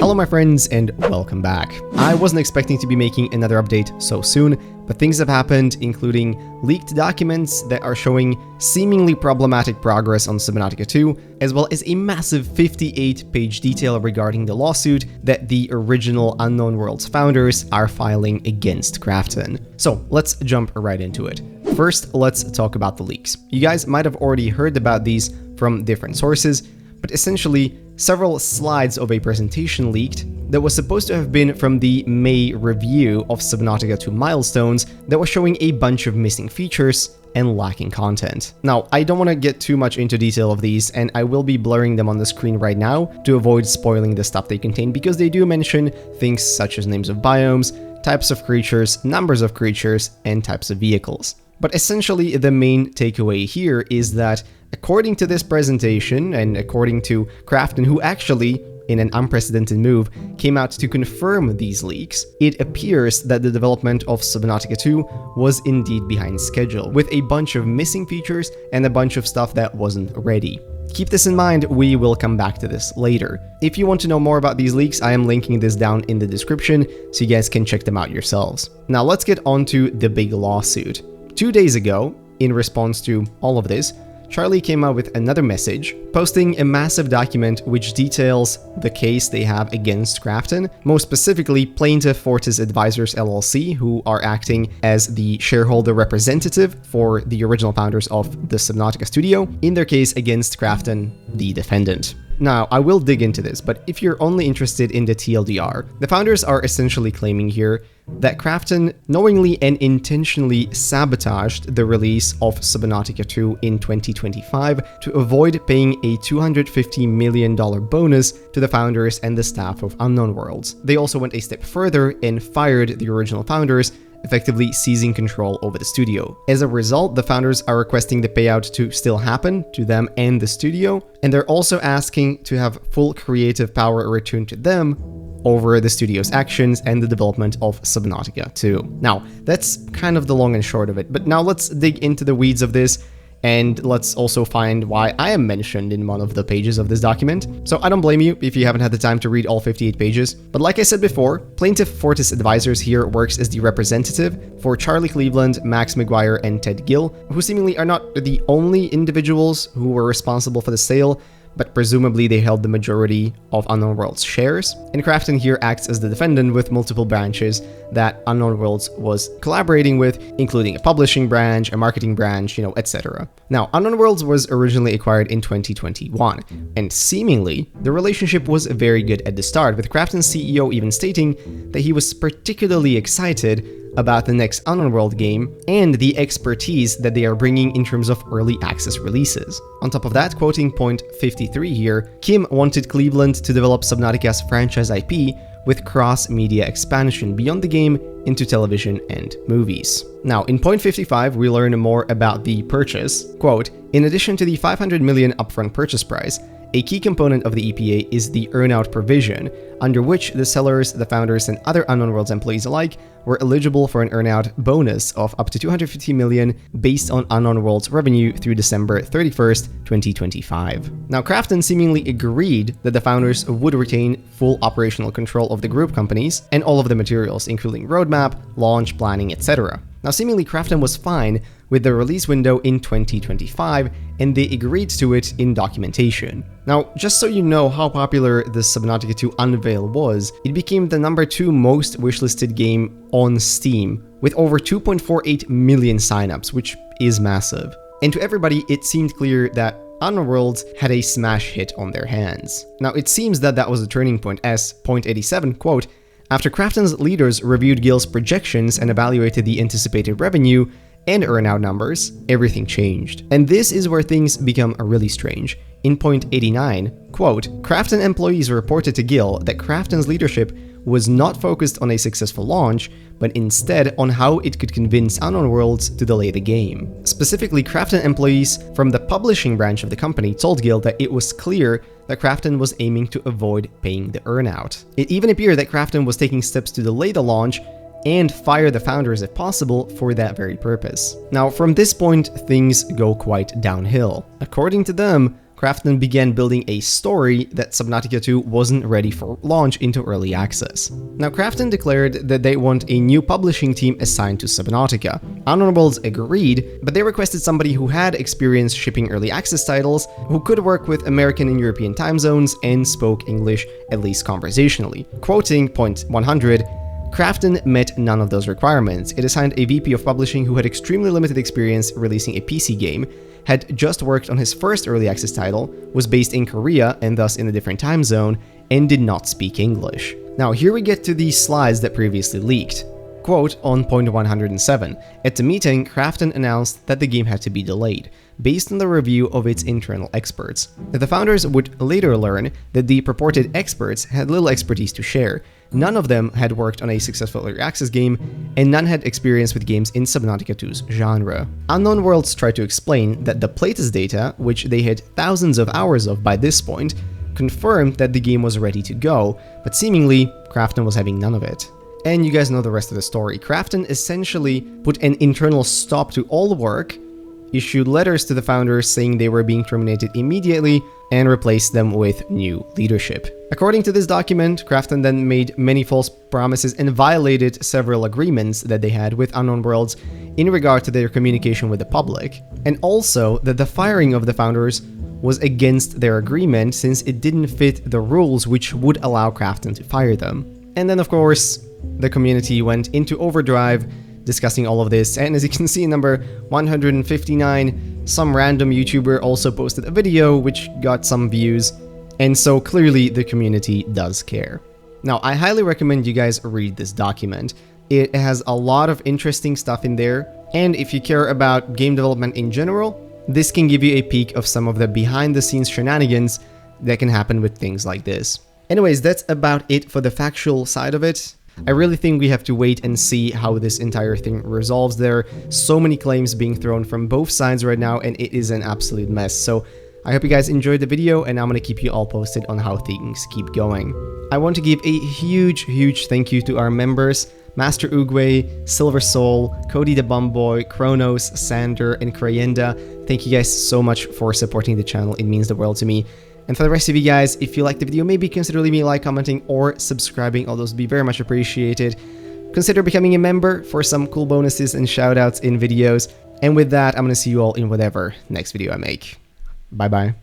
Hello my friends and welcome back. I wasn't expecting to be making another update so soon, but things have happened, including leaked documents that are showing seemingly problematic progress on Subnautica 2, as well as a massive 58-page detail regarding the lawsuit that the original Unknown Worlds founders are filing against Krafton. So let's jump right into it. First, let's talk about the leaks. You guys might have already heard about these from different sources, but essentially, several slides of a presentation leaked that was supposed to have been from the May review of Subnautica 2 Milestones that was showing a bunch of missing features and lacking content. Now, I don't want to get too much into detail of these, and I will be blurring them on the screen right now to avoid spoiling the stuff they contain, because they do mention things such as names of biomes, types of creatures, numbers of creatures, and types of vehicles. But essentially, the main takeaway here is that, according to this presentation, and according to Krafton, who actually, in an unprecedented move, came out to confirm these leaks, it appears that the development of Subnautica 2 was indeed behind schedule, with a bunch of missing features and a bunch of stuff that wasn't ready. Keep this in mind, we will come back to this later. If you want to know more about these leaks, I am linking this down in the description, so you guys can check them out yourselves. Now let's get on to the big lawsuit. 2 days ago, in response to all of this, Charlie came out with another message, posting a massive document which details the case they have against Krafton, most specifically Plaintiff Fortis Advisors LLC, who are acting as the shareholder representative for the original founders of the Subnautica studio, in their case against Krafton, the defendant. Now, I will dig into this, but if you're only interested in the TLDR, the founders are essentially claiming here that Krafton knowingly and intentionally sabotaged the release of Subnautica 2 in 2025 to avoid paying a $250 million bonus to the founders and the staff of Unknown Worlds. They also went a step further and fired the original founders, effectively seizing control over the studio. As a result, the founders are requesting the payout to still happen to them and the studio, and they're also asking to have full creative power returned to them over the studio's actions and the development of Subnautica 2. Now, that's kind of the long and short of it, but now let's dig into the weeds of this, and let's also find why I am mentioned in one of the pages of this document. So I don't blame you if you haven't had the time to read all 58 pages, but like I said before, Plaintiff Fortis Advisors here works as the representative for Charlie Cleveland, Max McGuire, and Ted Gill, who seemingly are not the only individuals who were responsible for the sale, but presumably they held the majority of Unknown Worlds shares. And Krafton here acts as the defendant with multiple branches that Unknown Worlds was collaborating with, including a publishing branch, a marketing branch, etc. Now, Unknown Worlds was originally acquired in 2021, and seemingly the relationship was very good at the start, with Krafton's CEO even stating that he was particularly excited about the next Unknown World game and the expertise that they are bringing in terms of early access releases. On top of that, quoting point 53 here, Kim wanted Cleveland to develop Subnautica's franchise IP with cross-media expansion beyond the game into television and movies. Now, in point 55, we learn more about the purchase. Quote, in addition to the $500 million upfront purchase price, a key component of the EPA is the earnout provision, under which the sellers, the founders, and other Unknown Worlds employees alike were eligible for an earnout bonus of up to $250 million based on Unknown Worlds revenue through December 31st, 2025. Now, Krafton seemingly agreed that the founders would retain full operational control of the group companies and all of the materials, including roadmap, launch, planning, etc. Now, seemingly Krafton was fine with the release window in 2025, and they agreed to it in documentation. Now, just so you know how popular the Subnautica 2 unveil was, it became the #2 most wishlisted game on Steam, with over 2.48 million signups, which is massive. And to everybody, it seemed clear that Unknown Worlds had a smash hit on their hands. Now, it seems that that was a turning point, as point 87, quote, after Krafton's leaders reviewed Gill's projections and evaluated the anticipated revenue and earnout numbers, everything changed. And this is where things become really strange. In point 89, quote, Krafton employees reported to Gill that Krafton's leadership was not focused on a successful launch, but instead on how it could convince Unknown Worlds to delay the game. Specifically, Krafton employees from the publishing branch of the company told Gill that it was clear that Krafton was aiming to avoid paying the earnout. It even appeared that Krafton was taking steps to delay the launch and fire the founders if possible for that very purpose. Now, from this point, things go quite downhill. According to them, Krafton began building a story that Subnautica 2 wasn't ready for launch into early access. Now, Krafton declared that they want a new publishing team assigned to Subnautica. Unknown Worlds agreed, but they requested somebody who had experience shipping early access titles, who could work with American and European time zones, and spoke English, at least conversationally. Quoting point 100, Krafton met none of those requirements. It assigned a VP of publishing who had extremely limited experience releasing a PC game, had just worked on his first early access title, was based in Korea and thus in a different time zone, and did not speak English. Now here we get to these slides that previously leaked. Quote on point 107, at the meeting, Krafton announced that the game had to be delayed, based on the review of its internal experts. That the founders would later learn that the purported experts had little expertise to share. None of them had worked on a successful early access game, and none had experience with games in Subnautica 2's genre. Unknown Worlds tried to explain that the playtest data, which they had thousands of hours of by this point, confirmed that the game was ready to go, but seemingly, Krafton was having none of it. And you guys know the rest of the story. Krafton essentially put an internal stop to all the work, issued letters to the founders saying they were being terminated immediately, and replaced them with new leadership. According to this document, Krafton then made many false promises and violated several agreements that they had with Unknown Worlds in regard to their communication with the public, and also that the firing of the founders was against their agreement since it didn't fit the rules which would allow Krafton to fire them. And then of course, the community went into overdrive discussing all of this, and as you can see in number 159, some random YouTuber also posted a video which got some views, and so clearly the community does care. Now, I highly recommend you guys read this document. It has a lot of interesting stuff in there, and if you care about game development in general, this can give you a peek of some of the behind-the-scenes shenanigans that can happen with things like this. Anyways, that's about it for the factual side of it. I really think we have to wait and see how this entire thing resolves. There are so many claims being thrown from both sides right now, and it is an absolute mess. So I hope you guys enjoyed the video, and I'm gonna keep you all posted on how things keep going. I want to give a huge thank you to our members: Master Ugwe, Silver Soul, Cody the Bumboy, Kronos, Sander, and Crayenda. Thank you guys so much for supporting the channel. It means the world to me. And for the rest of you guys, if you liked the video, maybe consider leaving a like, commenting, or subscribing. All those would be very much appreciated. Consider becoming a member for some cool bonuses and shoutouts in videos. And with that, I'm going to see you all in whatever next video I make. Bye bye.